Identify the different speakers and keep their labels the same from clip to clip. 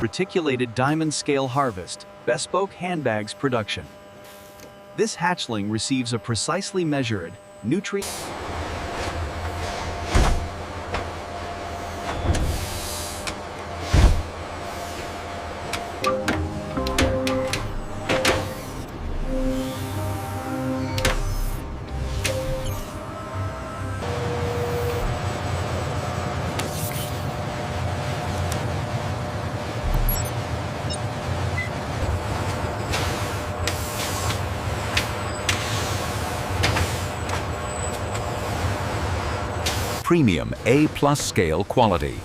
Speaker 1: Reticulated diamond scale harvest, bespoke handbags production. This hatchling receives a precisely measured, nutrient.
Speaker 2: Premium A+ scale quality.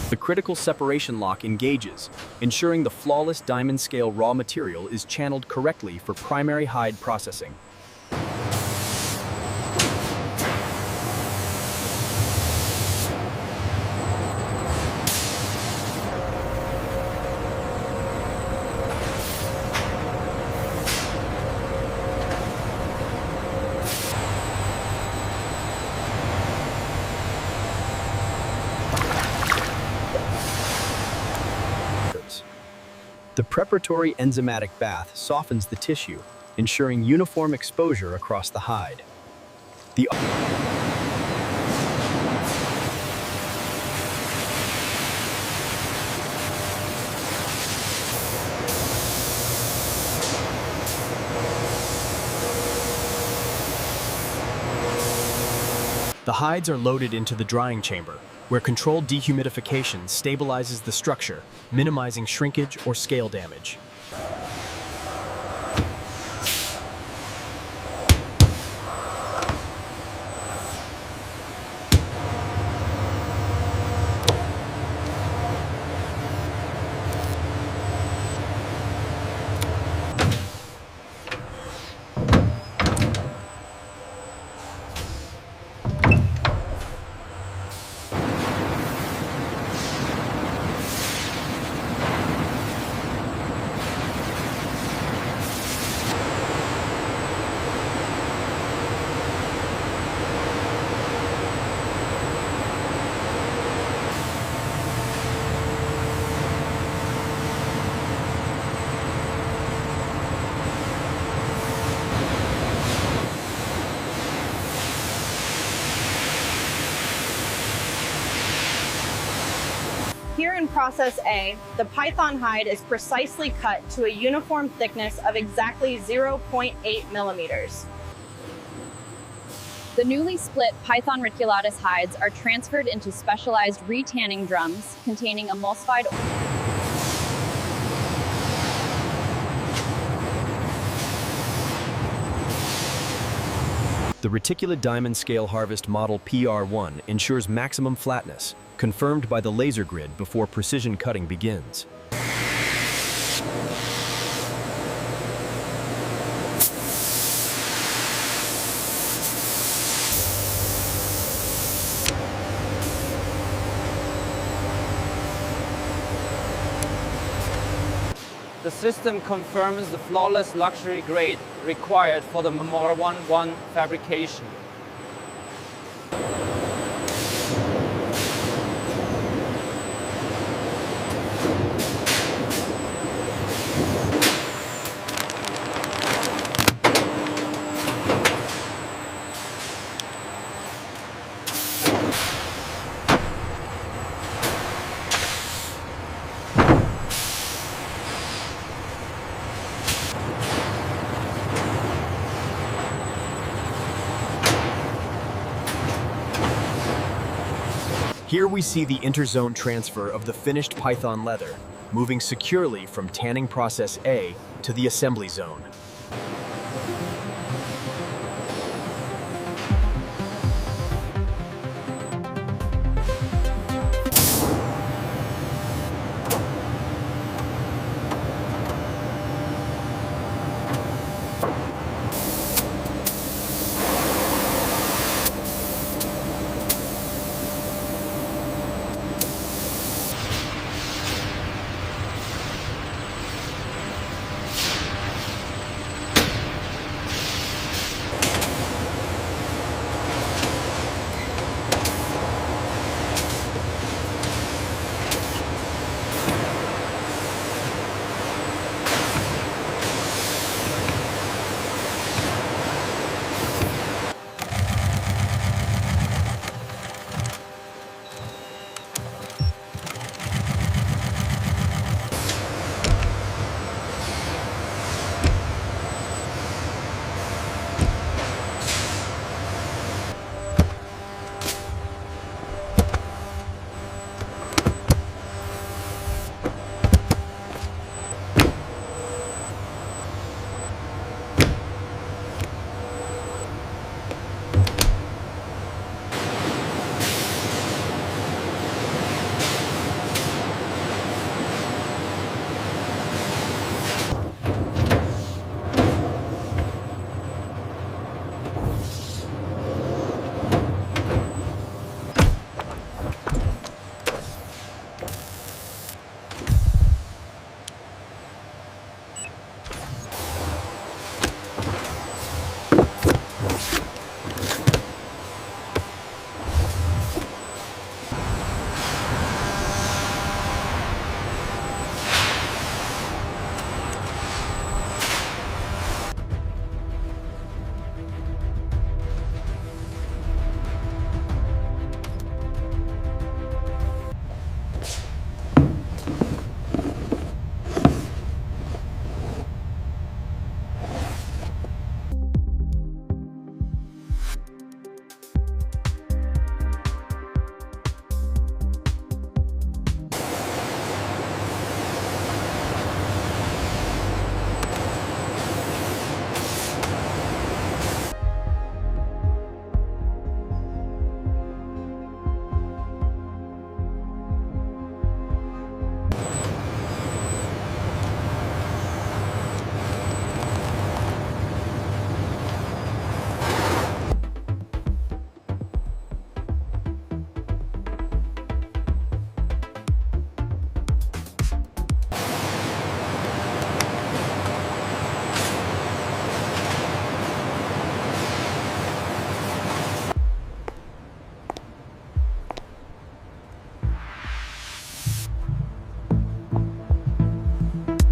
Speaker 3: The critical separation lock engages, ensuring the flawless diamond scale raw material is channeled correctly for primary hide processing. The preparatory enzymatic bath softens the tissue, ensuring uniform exposure across the hide. The hides are loaded into the drying chamber, where controlled dehumidification stabilizes the structure, minimizing shrinkage or scale damage.
Speaker 4: Here in process A, the python hide is precisely cut to a uniform thickness of exactly 0.8 millimeters.
Speaker 5: The newly split python reticulatus hides are transferred into specialized retanning drums containing emulsified oil.
Speaker 3: The Reticulated Diamond Scale Harvest Model P-R1 ensures maximum flatness, confirmed by the laser grid before precision cutting begins.
Speaker 6: The system confirms the flawless luxury grade required for the P-R1 fabrication.
Speaker 3: Here we see the interzone transfer of the finished python leather, moving securely from tanning process A to the assembly zone.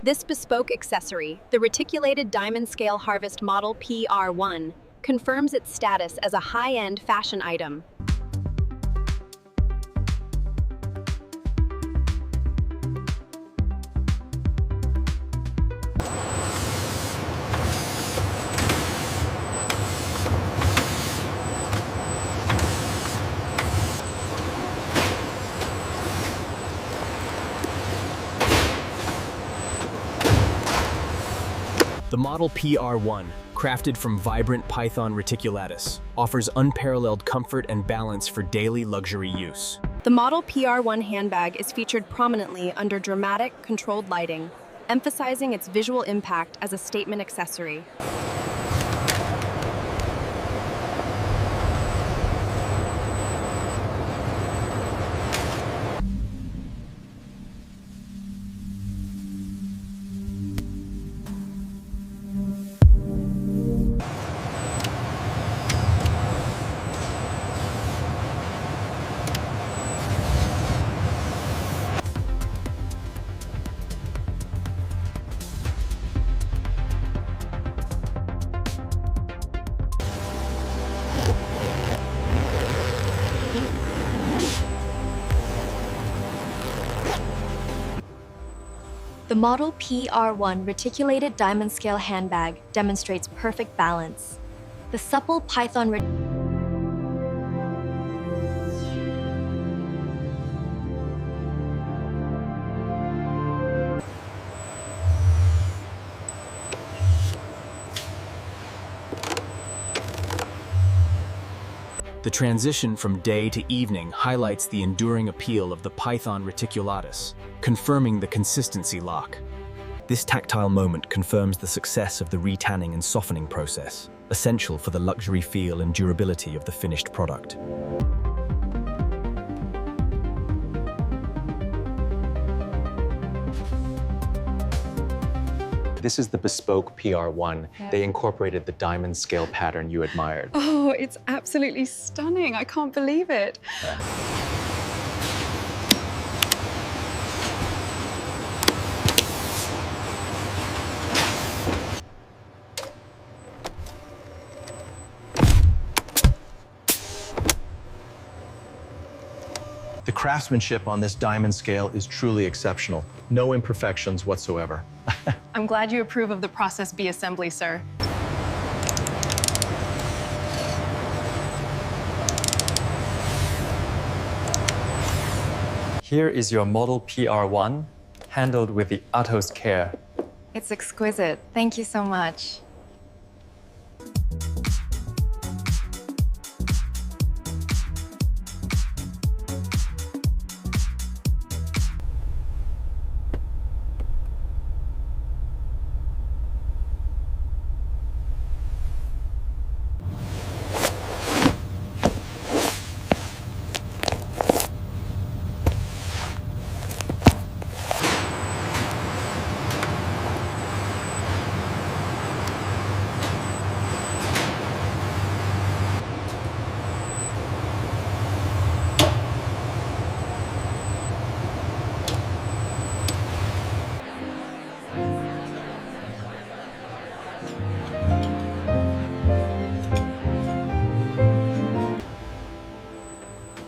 Speaker 7: This bespoke accessory, the Reticulated Diamond Scale Harvest Model P-R1, confirms its status as a high-end fashion item.
Speaker 3: The model PR1, crafted from vibrant Python reticulatus, offers unparalleled comfort and balance for daily luxury use.
Speaker 7: The model PR1 handbag is featured prominently under dramatic, controlled lighting, emphasizing its visual impact as a statement accessory.
Speaker 8: The model PR1 reticulated diamond scale handbag demonstrates perfect balance. The supple Python
Speaker 3: The transition from day to evening highlights the enduring appeal of the Python reticulatus, confirming the consistency lock. This tactile moment confirms the success of the retanning and softening process, essential for the luxury feel and durability of the finished product.
Speaker 9: This is the bespoke PR1. They incorporated the diamond scale pattern you admired.
Speaker 10: Oh, it's absolutely stunning. I can't believe it.
Speaker 9: The craftsmanship on this diamond scale is truly exceptional. No imperfections whatsoever.
Speaker 10: I'm glad you approve of the Process B assembly, sir.
Speaker 11: Here is your model PR1, handled with the utmost care.
Speaker 10: It's exquisite. Thank you so much.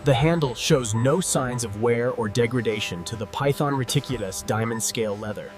Speaker 3: The handle shows no signs of wear or degradation to the Python reticulatus diamond scale leather.